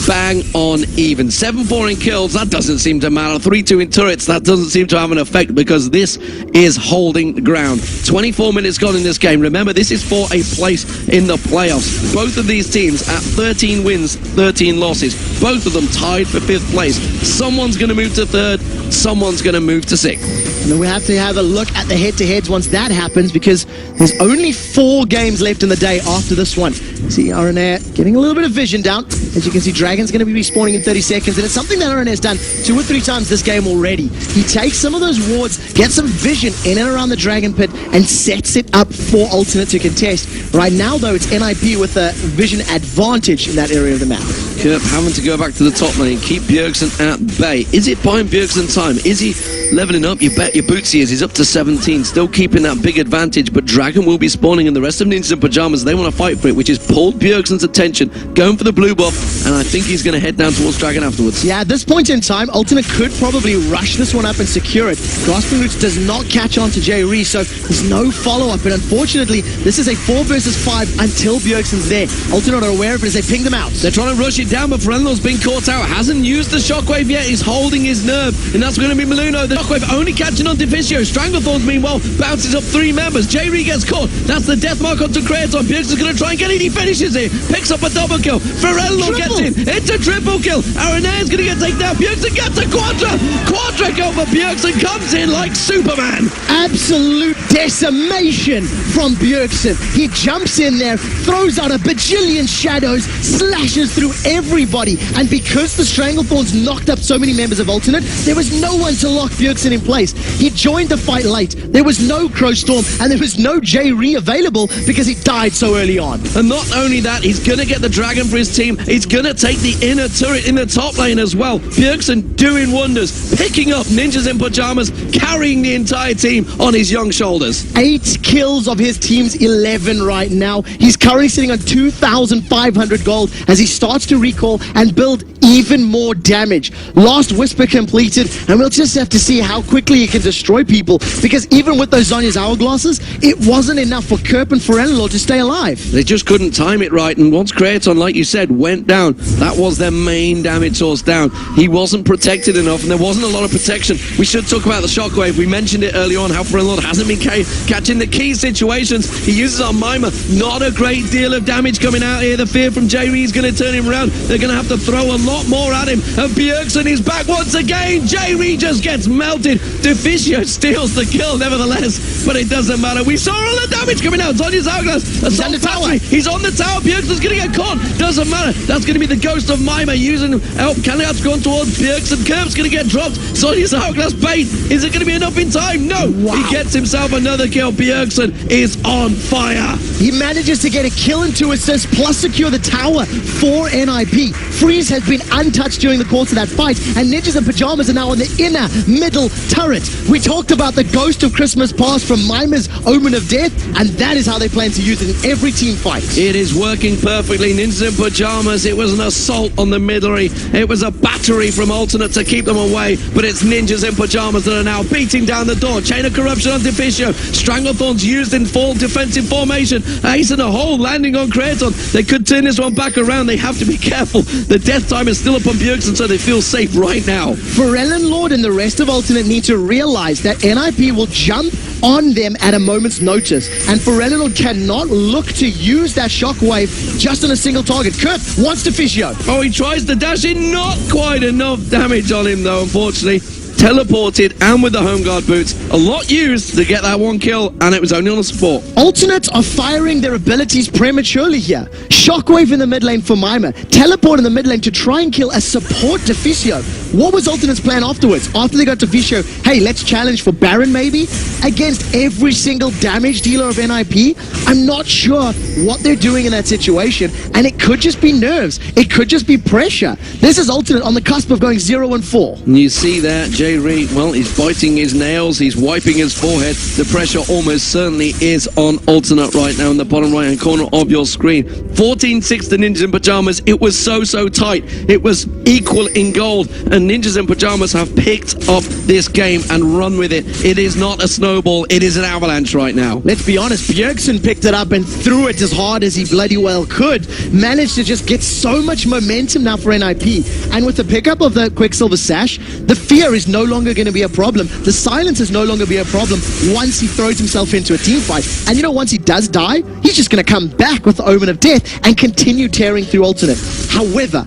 Speaker 1: bang on even. 7-4 in kills, that doesn't seem to matter. 3-2 in turrets, that doesn't seem to have an effect because this is holding ground. 24 minutes gone in this game. Remember, this is for a place in the playoffs. Both of these teams at 13 wins, 13 losses. Both of them tied for 5th place. Someone's going to move to 3rd, someone's going to move to 6th.
Speaker 2: And then we have to have a look at the head-to-heads once that happens because there's only 4 games left in the day after this one. See RNA getting a little bit of vision down. As you can see, Dragon's going to be respawning in 30 seconds, and it's something that RNA has done 2 or 3 times this game already. He takes some of those wards, gets some vision in and around the Dragon Pit, and sets it up for Alternate to contest. Right now, though, it's NIP with a vision advantage in that area of the map.
Speaker 1: Kerp having to go back to the top lane, keep Bjergsen at bay. Is it buying Bjergsen time? Is he leveling up? You bet your boots he is. He's up to 17, still keeping that big advantage, but Dragon will be spawning, and the rest of Ninjas in Pajamas, they want to fight for it, which has pulled Bjergsen's attention, going for the blue buff, and I think he's going to head down towards Dragon afterwards.
Speaker 2: Yeah, at this point in time, Alternate could probably rush this one up and secure it. Grasping Roots does not catch on to J-Ree, so there's no follow-up, and unfortunately, this is a 4 versus 5 until Bjergsen's there. Alternate are aware of it as they ping them out.
Speaker 1: They're trying to rush it down, but Ferelno's been caught out, hasn't used the shockwave yet, he's holding his nerve, and that's going to be Maluno. The shockwave only catching on Deficio. Stranglethorns, meanwhile, bounces up 3 members. J-Ree gets caught. That's the death mark onto Kratos. Bjergsen's going to try and get it. He finishes it. Picks up a double kill. Ferelno gets in. It's a triple kill. Arena's going to get taken down. Bjergsen gets a quadra kill, but Bjergsen comes in like Superman.
Speaker 2: Absolute decimation from Bjergsen. He jumps in there, throws out a bajillion shadows, slashes through everybody, and because the Stranglethorns knocked up so many members of Alternate, there was no one to lock Bjergsen in place. He joined the fight late. There was no Crow Storm, and there was no J-Ree available because he died so early on.
Speaker 1: And not only that, he's going to get the Dragon for his team. He's going to take the inner turret in the top lane as well. Bjergsen doing wonders, picking up Ninjas in Pajamas, carrying the entire team on his young shoulders.
Speaker 2: 8 kills of his team's 11 right now. He's currently sitting on 2,500 gold as he starts to recall and build even more damage. Last Whisper completed, and we'll just have to see how quickly he can destroy people, because even with those Zhonya's hourglasses, it wasn't enough for Kerp and Ferelno to stay alive.
Speaker 1: They just couldn't time it right, and once Kraton, like you said, went down, that was their main damage source down. He wasn't protected enough, and there wasn't a lot of protection. We should talk about the shockwave. We mentioned it early on, how Ferelno hasn't been catching the key situations. He uses on Mima. Not a great deal of damage coming out here. The fear from J-Ree is going to turn him around. They're going to have to throw a lot more at him, and Bjergsen is back once again. J-Ree just gets melted. Deficio steals the kill nevertheless, but it doesn't matter. We saw all the damage coming out. Zonya's hourglass.
Speaker 2: He's on the tower.
Speaker 1: He's on the tower. Bjergsen's going to get caught. Doesn't matter. That's going to be the ghost of Mima using help. Kaliat's gone towards Bjergsen. Kerp's going to get dropped. Zonya's hourglass bait. Is it going to be enough in time? No.
Speaker 2: Wow.
Speaker 1: He gets himself another kill. Bjergsen is on fire.
Speaker 2: He manages to get a kill and 2 assists, plus secure the tower for NIP. Freeze has been untouched during the course of that fight, and Ninjas in Pajamas are now on the inner middle turret. We talked about the Ghost of Christmas Past from Mima's Omen of Death, and that is how they plan to use it in every team fight.
Speaker 1: It is working perfectly. Ninjas in Pajamas, it was an assault on the middle-ry. It was a battery from Alternate to keep them away, but it's Ninjas in Pajamas that are now beating down the door. Chain of Corruption on Deficio. Stranglethorns used in full defensive formation. Ace in a hole, landing on Kraton. They could turn this one back around. They have to be careful. The death time is still up on Bjergsen, so they feel safe right now.
Speaker 2: Ferelno Lord and the rest of Alternate need to realize that NIP will jump on them at a moment's notice, and Ferelno cannot look to use that shockwave just on a single target. Kerp wants Deficio.
Speaker 1: Oh, he tries to dash in. Not quite enough damage on him, though, unfortunately. Teleported and with the home guard boots. A lot used to get that one kill, and it was only on a support.
Speaker 2: Alternates are firing their abilities prematurely here. Shockwave in the mid lane for Mima. Teleport in the mid lane to try and kill a support Deficio. What was Alternate's plan afterwards? After they got Deficio, hey, let's challenge for Baron maybe? Against every single damage dealer of NIP? I'm not sure what they're doing in that situation, and it could just be nerves. It could just be pressure. This is Alternate on the cusp of going 0-4.
Speaker 1: And you see that, J-Ree, well, he's biting his nails, he's wiping his forehead. The pressure almost certainly is on Alternate right now in the bottom right-hand corner of your screen. 14-6 to Ninjas in Pajamas. It was so tight. It was equal in gold, and Ninjas in Pajamas have picked up this game and run with it. It is not a snowball, it is an avalanche right now.
Speaker 2: Let's be honest, Bjergsen picked it up and threw it as hard as he bloody well could. Managed to just get so much momentum now for NIP. And with the pickup of the Quicksilver Sash, the fear is no longer going to be a problem. The silence is no longer be a problem once he throws himself into a team fight. And you know, once he does die, he's just going to come back with the Omen of Death and continue tearing through Alternate. However,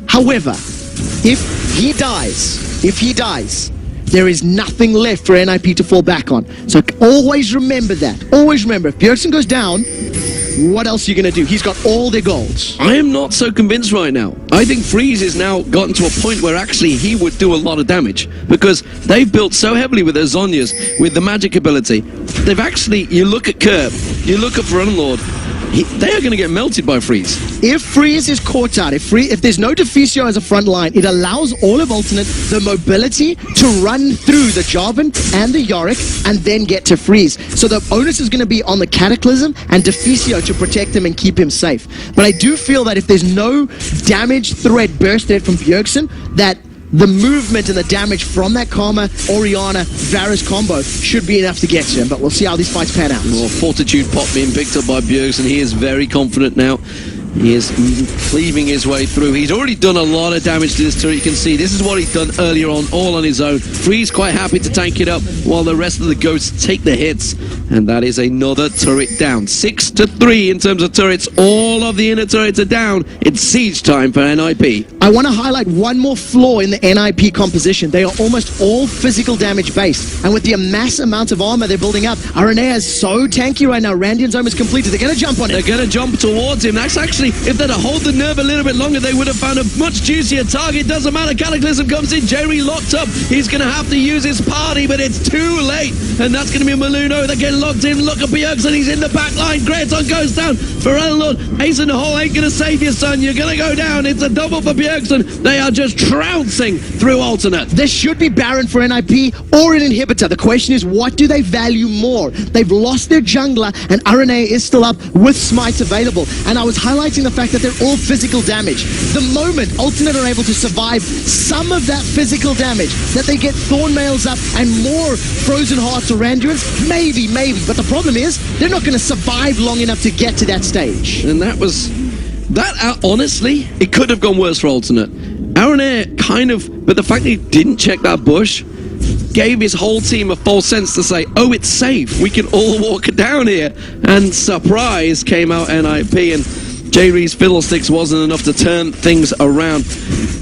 Speaker 2: if he dies, there is nothing left for NIP to fall back on. So always remember that. Always remember, if Bjergsen goes down, what else are you going to do? He's got all their golds.
Speaker 1: I am not so convinced right now. I think Freeze has now gotten to a point where actually he would do a lot of damage, because they've built so heavily with their Zhonyas, with the magic ability. They've actually, you look at Curb, you look at Frenlord, they are going to get melted by Freeze.
Speaker 2: If Freeze is caught out, if there's no Deficio as a front line, it allows all of Alternate the mobility to run through the Jarvan and the Yorick and then get to Freeze. So the onus is going to be on the Cataclysm and Deficio to protect him and keep him safe. But I do feel that if there's no damage threat bursted from Bjergsen, that the movement and the damage from that Karma, Orianna, Varus combo should be enough to get to him, but we'll see how these fights pan out.
Speaker 1: Well, Fortitude Pop being picked up by Bjergsen. He is very confident now. He is cleaving his way through. He's already done a lot of damage to this turret. You can see this is what he's done earlier on, all on his own. Freeze quite happy to tank it up while the rest of the ghosts take the hits. And that is another turret down. 6-3 in terms of turrets. All of the inner turrets are down. It's siege time for NIP.
Speaker 2: I want to highlight one more flaw in the NIP composition. They are almost all physical damage based. And with the mass amount of armor they're building up, Aranea is so tanky right now. Randian's almost completed. They're going to jump on it.
Speaker 1: They're going to jump towards him. That's actually, if they'd have hold the nerve a little bit longer, they would have found a much juicier target. Doesn't matter. Cataclysm comes in. Jerry locked up. He's going to have to use his party, but it's too late. And that's going to be Maluno. They're getting locked in. Look at Bjergsen. He's in the back line. Greaton goes down. Frenlord, Ace in the hole ain't going to save you, son. You're going to go down. It's a double for Bjergsen. They are just trouncing through Alternate.
Speaker 2: This should be Baron for NIP or an inhibitor. The question is, what do they value more? They've lost their jungler, and Aranea is still up with smites available. And I was highlighting the fact that they're all physical damage. The moment Alternate are able to survive some of that physical damage, that they get Thorn Mails up and more Frozen Hearts or Randuins, maybe. But the problem is, they're not going to survive long enough to get to that stage.
Speaker 1: And honestly, it could have gone worse for Alternate. Aranea kind of, but the fact that he didn't check that bush gave his whole team a false sense to say, oh, it's safe, we can all walk down here. And surprise, came out NIP, and J-Ree's Fiddlesticks wasn't enough to turn things around.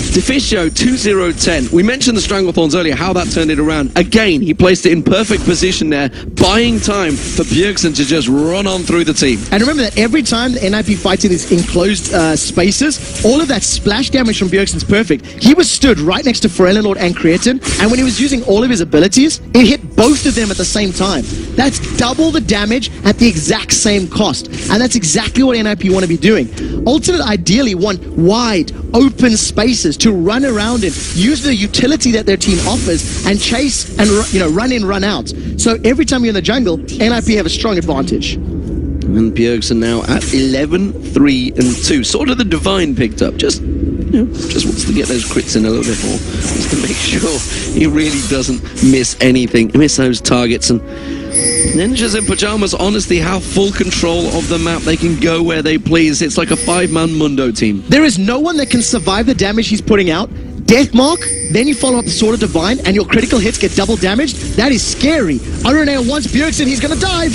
Speaker 1: Deficio 2-0-10. We mentioned the Stranglethorns earlier, how that turned it around. Again, he placed it in perfect position there, buying time for Bjergsen to just run on through the team.
Speaker 2: And remember that every time the NIP fights in these enclosed spaces, all of that splash damage from Bjergsen's perfect. He was stood right next to Frenlord and Creatine, and when he was using all of his abilities, it hit both of them at the same time. That's double the damage at the exact same cost. And that's exactly what NIP want to be doing. Alternate ideally want wide, open spaces to run around in, use the utility that their team offers, and chase and run in, run out. So every time you're in the jungle, NIP have a strong advantage.
Speaker 1: And Bjergsen now at 11-3-2. Sort of the Divine picked up. Just wants to get those crits in a little bit more, just to make sure he really doesn't miss anything, miss those targets. And Ninjas in Pajamas honestly have full control of the map. They can go where they please. It's like a 5-man Mundo team.
Speaker 2: There is no one that can survive the damage he's putting out. Deathmark, then you follow up the Sword of Divine, and your critical hits get double damaged. That is scary. Aranea wants Bjergsen, he's going to dive.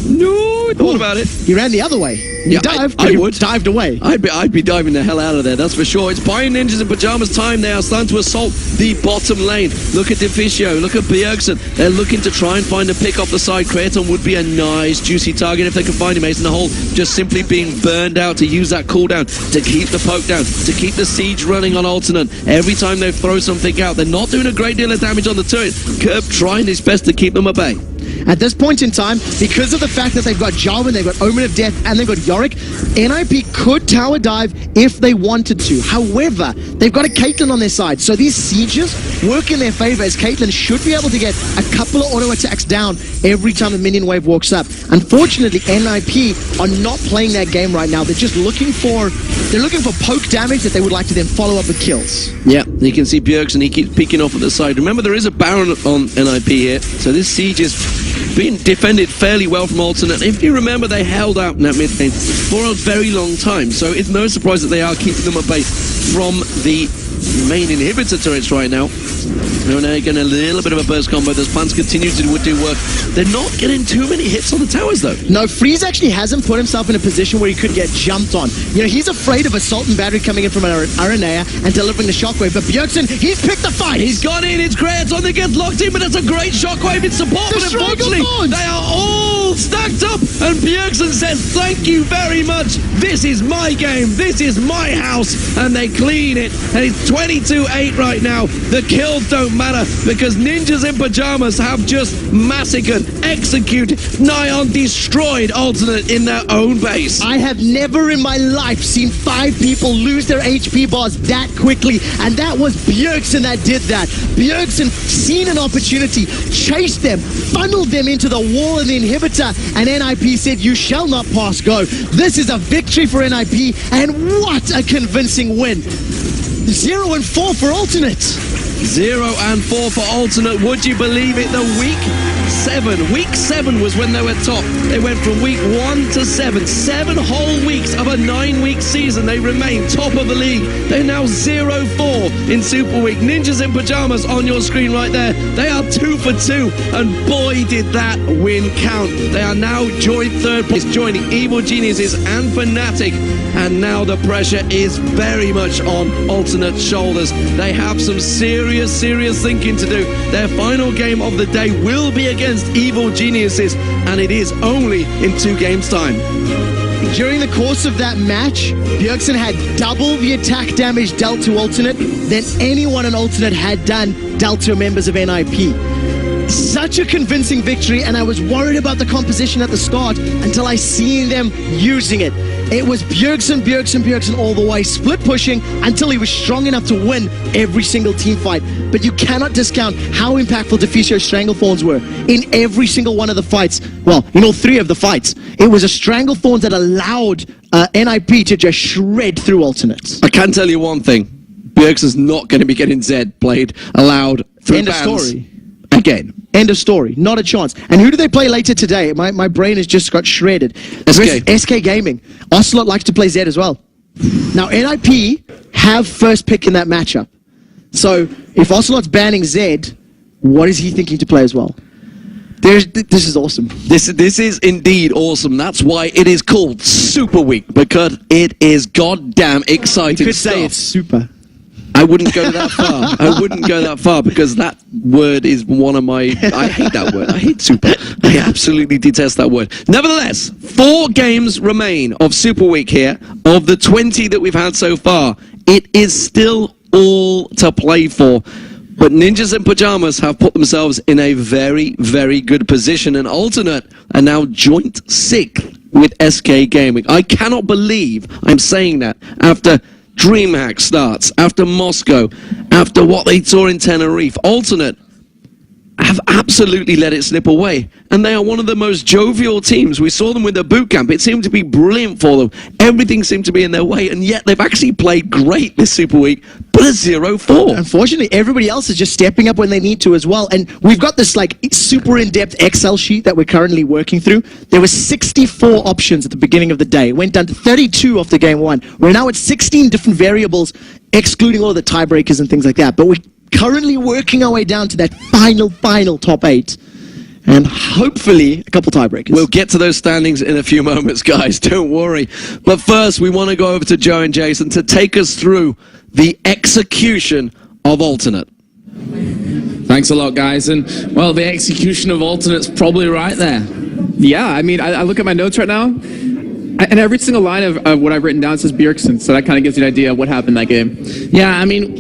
Speaker 1: No, I thought about it.
Speaker 2: He ran the other way. He dived.
Speaker 1: I would.
Speaker 2: Dived away.
Speaker 1: I'd be diving the hell out of there, that's for sure. It's buying Ninjas in Pajamas time. They are starting to assault the bottom lane. Look at Deficio, look at Bjergsen. They're looking to try and find a pick off the side. Creaton would be a nice, juicy target if they can find him. Ace in the hole, just simply being burned out to use that cooldown, to keep the poke down, to keep the siege running on Alternate. Every time they throw something out, they're not doing a great deal of damage on the turret. Curb trying his best to keep them at bay.
Speaker 2: At this point in time, because of the fact that they've got Jarvan, they've got Omen of Death, and they've got Yorick, NIP could tower dive if they wanted to. However, they've got a Caitlyn on their side, so these sieges work in their favor, as Caitlyn should be able to get a couple of auto attacks down every time the minion wave walks up. Unfortunately, NIP are not playing that game right now. They're just looking for poke damage that they would like to then follow up with kills.
Speaker 1: Yeah, you can see Bjergsen, he keeps peeking off at the side. Remember, there is a Baron on NIP here, so this siege is being defended fairly well from Alternate. If you remember, they held out in that mid lane for a very long time, so it's no surprise that they are keeping them at bay from the main inhibitor turrets right now. They're now getting a little bit of a burst combo. Those plants continue to do work. They're not getting too many hits on the towers, though.
Speaker 2: No, Freeze actually hasn't put himself in a position where he could get jumped on. You know, he's afraid of Assault and Battery coming in from Aranea and delivering the Shockwave. But Bjergsen, he's picked the fight.
Speaker 1: He's gone in. It's great. On, they get locked in, but it's a great Shockwave in support. But unfortunately, they are all stacked up. And Bjergsen says, thank you very much. This is my game. This is my house. And they clean it. And it's 22-8 right now. The kills don't matter because Ninjas in Pajamas have just massacred, executed, nigh on destroyed Alternate in their own base.
Speaker 2: I have never in my life seen 5 people lose their HP bars that quickly, and that was Bjergsen that did that. Bjergsen seen an opportunity, chased them, funneled them into the wall of the inhibitor, and NIP said, you shall not pass go. This is a victory for NIP, and what a convincing win. 0-4 for Alternate.
Speaker 1: 0-4 for Alternate. Would you believe it? The Week 7 was when they were top. They went from week 1 to 7. 7 whole weeks of a 9-week season. They remain top of the league. They're now 0-4 in Super Week. Ninjas in Pajamas on your screen right there. They are 2 for 2. And boy, did that win count. They are now joint third place, joining Evil Geniuses and Fnatic. And now the pressure is very much on Alternate's shoulders. They have some serious thinking to do. Their final game of the day will be against Evil Geniuses, and it is only in 2 games' time.
Speaker 2: During the course of that match, Bjergsen had double the attack damage dealt to Alternate than anyone in Alternate had done dealt to members of NIP. Such a convincing victory, and I was worried about the composition at the start until I seen them using it. It was Bjergsen all the way, split pushing until he was strong enough to win every single team fight. But you cannot discount how impactful Deficio's Stranglethorns were in every single one of the fights. Well, in all 3 of the fights. It was a Stranglethorns that allowed NIP to just shred through Alternates.
Speaker 1: I can tell you one thing. Bjergsen's not going to be getting Zed played aloud through
Speaker 2: End of
Speaker 1: bans
Speaker 2: story.
Speaker 1: again.
Speaker 2: End of story. Not a chance. And who do they play later today? My brain has just got shredded. SK Gaming. Ocelot likes to play Zed as well. Now, NIP have first pick in that matchup. So, if Ocelot's banning Zed, what is he thinking to play as well? This is awesome.
Speaker 1: This is indeed awesome. That's why it is called Super Week, because it is goddamn exciting
Speaker 2: You could
Speaker 1: stuff.
Speaker 2: say it's super.
Speaker 1: I wouldn't go that far. I wouldn't go that far because that word is one of my... I hate that word. I hate super. I absolutely detest that word. Nevertheless, 4 games remain of Super Week here. Of the 20 that we've had so far, it is still all to play for. But Ninjas in Pajamas have put themselves in a very good position. And Alternate are now joint 6th with SK Gaming. I cannot believe I'm saying that after... DreamHack starts, after Moscow, after what they saw in Tenerife. Alternate have absolutely let it slip away. And they are one of the most jovial teams. We saw them with the boot camp. It seemed to be brilliant for them. Everything seemed to be in their way, and yet they've actually played great this Super Week, but a 0-4.
Speaker 2: Unfortunately, everybody else is just stepping up when they need to as well. And we've got this like super in-depth Excel sheet that we're currently working through. There were 64 options at the beginning of the day. It went down to 32 after game 1. We're now at 16 different variables, excluding all the tiebreakers and things like that. But we're currently working our way down to that final top 8. And hopefully a couple tiebreakers.
Speaker 1: We'll get to those standings in a few moments, guys. Don't worry. But first, we want to go over to Joe and Jason to take us through the execution of Alternate.
Speaker 3: Thanks a lot, guys. And, well, the execution of Alternate's probably right there.
Speaker 4: Yeah, I mean, I look at my notes right now, and every single line of what I've written down says Bjergsen, so that kind of gives you an idea of what happened in that game.
Speaker 3: Yeah, I mean,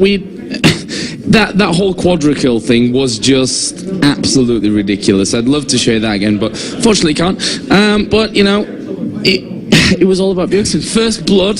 Speaker 3: that whole quadra-kill thing was just absolutely ridiculous. I'd love to show you that again, but fortunately can't. But, you know, it was all about Bjergsen. First blood,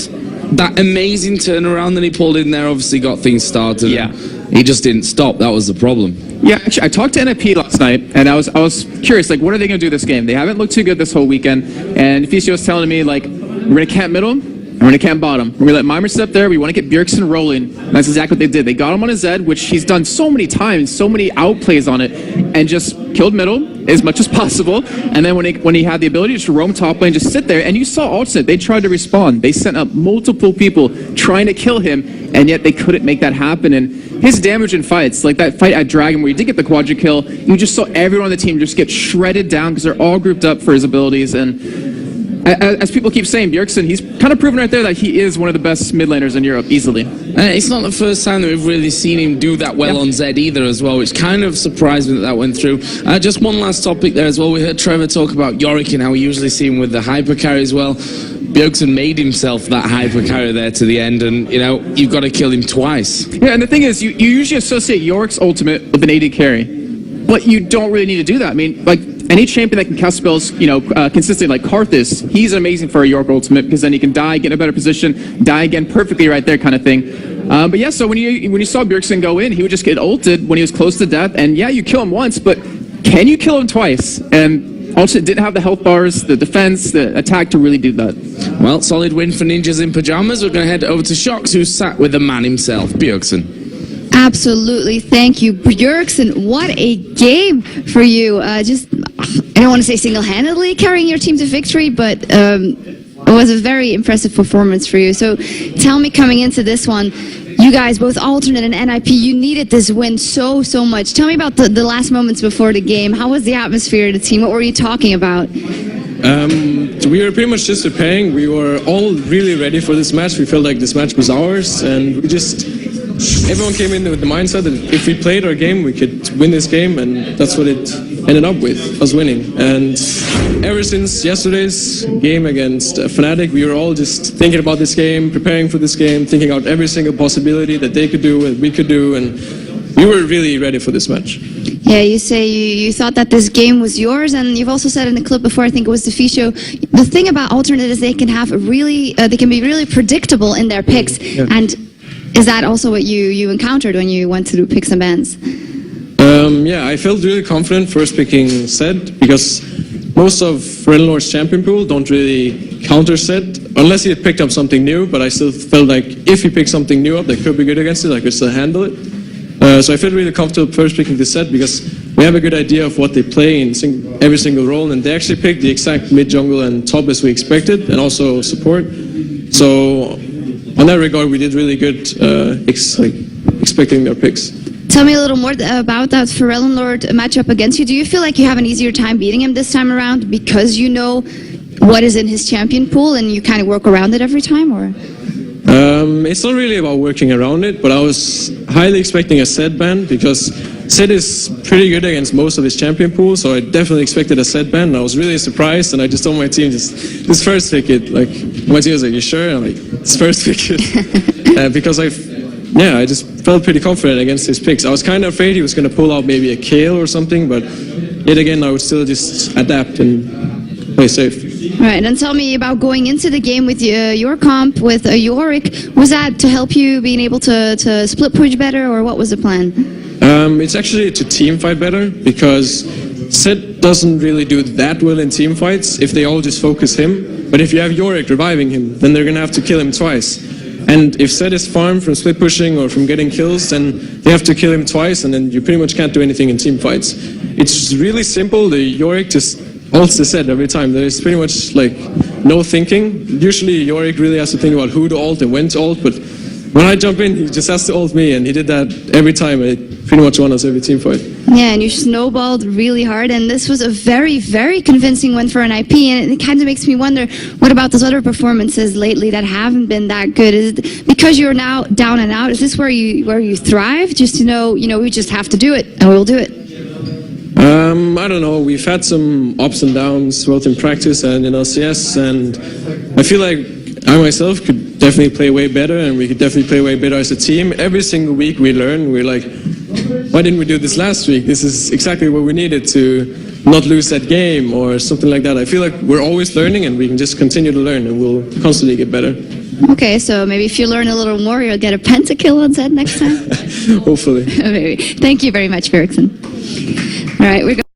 Speaker 3: that amazing turnaround that he pulled in there obviously got things started.
Speaker 4: Yeah.
Speaker 3: He just didn't stop. That was the problem.
Speaker 4: Yeah, actually, I talked to NIP last night, and I was curious, like, what are they going to do this game? They haven't looked too good this whole weekend, and Ficio was telling me, like, we're going to camp middle, and we're going to camp bottom. We're going to let Mimer sit up there. We want to get Bjergsen rolling. And that's exactly what they did. They got him on his Zed, which he's done so many times, so many outplays on it, and just killed middle as much as possible. And then when he had the ability to roam top lane, just sit there, and you saw Alternate. They tried to respawn. They sent up multiple people trying to kill him, and yet they couldn't make that happen. And his damage in fights, like that fight at Dragon where he did get the quadra kill, you just saw everyone on the team just get shredded down because they're all grouped up for his abilities. And as people keep saying, Bjergsen, he's kind of proven right there that he is one of the best mid laners in Europe, easily.
Speaker 3: It's not the first time that we've really seen him do that well on Zed either as well, which kind of surprised me that went through. Just one last topic there as well. We heard Trevor talk about Yorick and how we usually see him with the hyper carry as well. Bjergsen made himself that hyper carry there to the end, and, you know, you've got to kill him twice.
Speaker 4: Yeah, and the thing is, you usually associate Yorick's ultimate with an AD carry, but you don't really need to do that. I mean, like, any champion that can cast spells, you know, consistently, like Karthus, he's amazing for a Yorick ultimate because then he can die, get in a better position, die again perfectly right there, kind of thing. But yeah, so when you saw Bjergsen go in, he would just get ulted when he was close to death, and yeah, you kill him once, but can you kill him twice? And Alternate didn't have the health bars, the defense, the attack to really do that.
Speaker 3: Well, solid win for Ninjas in Pajamas. We're going to head over to Shox, who sat with the man himself, Bjergsen.
Speaker 5: Absolutely, thank you, Bjergsen. What a game for you! I don't want to say single-handedly carrying your team to victory, but it was a very impressive performance for you. So, tell me, coming into this one, you guys, both Alternate and NIP, you needed this win so much. Tell me about the last moments before the game. How was the atmosphere of the team? What were you talking about?
Speaker 6: We were pretty much just preparing. We were all really ready for this match. We felt like this match was ours, and everyone came in with the mindset that if we played our game, we could win this game, and that's what it ended up with, us winning. And ever since yesterday's game against Fnatic, we were all just thinking about this game, preparing for this game, thinking out every single possibility that they could do and we could do, and we were really ready for this match.
Speaker 5: Yeah, you say you thought that this game was yours, and you've also said in the clip before, I think it was the Ficio, the thing about Alternate is they can be really predictable in their picks, and is that also what you encountered when you went to do picks and bans?
Speaker 6: Yeah, I felt really confident first picking Zed, because most of Reynolds' champion pool don't really counter Zed, unless he had picked up something new, but I still felt like if he picked something new up that could be good against it, I could still handle it. So I felt really comfortable first picking this Zed, because we have a good idea of what they play in every single role, and they actually picked the exact mid, jungle, and top as we expected, and also support. So on that regard, we did really good expecting their picks.
Speaker 5: Tell me a little more about that Pharrell Lord matchup against you. Do you feel like you have an easier time beating him this time around because you know what is in his champion pool and you kind of work around it every time, or?
Speaker 6: It's not really about working around it, but I was highly expecting a Zed ban because Zed is pretty good against most of his champion pool, so I definitely expected a Zed ban. I was really surprised, and I just told my team, just first pick it. Like, my team was like, you sure? And I'm like, just first pick it. Because I just felt pretty confident against his picks. I was kind of afraid he was going to pull out maybe a Kale or something, but yet again, I would still just adapt and play safe.
Speaker 5: All right, and tell me about going into the game with your comp with Yorick. Was that to help you being able to split push better, or what was the plan?
Speaker 6: It's actually to team fight better, because Zed doesn't really do that well in team fights if they all just focus him. But if you have Yorick reviving him, then they're going to have to kill him twice. And if Zed is farmed from split pushing or from getting kills, then they have to kill him twice, and then you pretty much can't do anything in team fights. It's really simple. The Yorick just ults the Zed every time. There's pretty much like no thinking. Usually Yorick really has to think about who to ult and when to ult, but when I jump in, he just has to ult me, and he did that every time. It pretty much won us every team fight.
Speaker 5: Yeah, and you snowballed really hard, and this was a very, very convincing win for NIP, and it kind of makes me wonder, what about those other performances lately that haven't been that good? Is it because you're now down and out? Is this where you thrive? Just to know, we just have to do it, and we'll do it.
Speaker 6: I don't know. We've had some ups and downs, both in practice and in LCS, and I feel like I myself could definitely play way better, and we could definitely play way better as a team. Every single week we learn. We're like, why didn't we do this last week? This is exactly what we needed to not lose that game or something like that. I feel like we're always learning, and we can just continue to learn, and we'll constantly get better.
Speaker 5: Okay, so maybe if you learn a little more, you'll get a pentakill on Zed next time?
Speaker 6: Hopefully.
Speaker 5: Maybe. Thank you very much, Bjergsen. All right, we're going